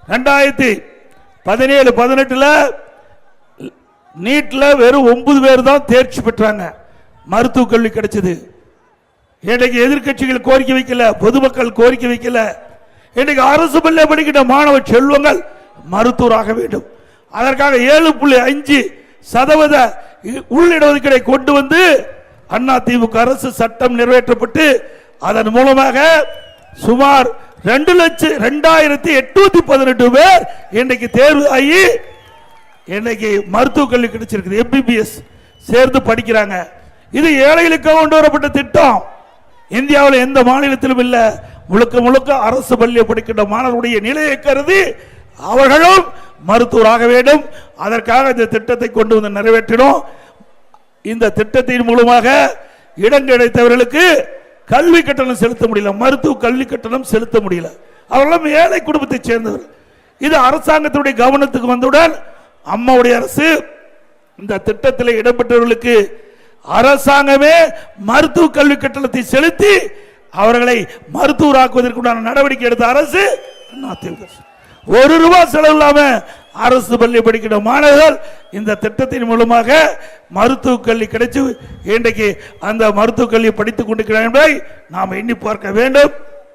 2017-18 நீட்ல வெறும் 9 பேர் தான் தேர்ச்சி பெற்றாங்க, மருத்துவ கல்வி கிடைச்சது. இன்றைக்கு எதிர்கட்சிகள் கோரிக்கை வைக்கல, பொதுமக்கள் கோரிக்கை வைக்கல. இன்றைக்கு அரசு பள்ளி படிக்கின்ற மாணவ செல்வங்கள் மருத்துவராக வேண்டும். அதற்காக 7.5% உள்ளிடஒதுக்கீடை கொண்டு வந்து அதிமுக அரசு சட்டம் நிறைவேற்றப்பட்டு அதன் மூலமாக சுமார் 2,0818 பேர் இன்றைக்கு தேர்வு ஆகி இன்னைக்கு மருத்துவ கல்வி கிடைச்சிருக்கு. MBBS சேர்ந்து படிக்கிறாங்க. இது ஏழைகளுக்கு கொண்டு வரப்பட்ட திட்டம். இந்தியாவில் எந்த மாநிலத்திலும் இல்ல. முழுக்க முழுக்க அரசு பள்ளியை படிக்கின்ற மாணவருடைய நிலையை கருதி அவர்களும் மருத்துவராக வேண்டும். அதற்காக இந்த திட்டத்தை கொண்டு வந்து நிறைவேற்றினோம். இந்த திட்டத்தின் மூலமாக இடம் கிடைத்தவர்களுக்கு கல்வி கட்டணம் செலுத்த முடியல, மருத்துவ கல்வி கட்டணம் செலுத்த முடியல. அவர்களும் ஏழை குடும்பத்தை சேர்ந்தவர். இது அரசாங்கத்துடைய கவனத்துக்கு வந்தவுடன் அம்மாவுடைய அரசு இந்த திட்டத்தில் இடம்பெற்றவர்களுக்கு அரசாங்கமே மருத்துவ கல்வி கட்டணத்தை செலுத்தி அவர்களை மருத்துவராக்குவதற்குண்டான நடவடிக்கை எடுத்த அரசு அதிமுக. ₹1 செலவு இல்லாம அரசு பள்ளி படிக்கிற மாணவர்கள் இந்த திட்டத்தின் மூலமாக மருத்துவ கல்வி கிடைச்சு இன்றைக்கு அந்த மருத்துவ கல்வி படித்துக் கொண்டிருக்கிறார்கள் என்பதை நாம் எண்ணி பார்க்க வேண்டும்.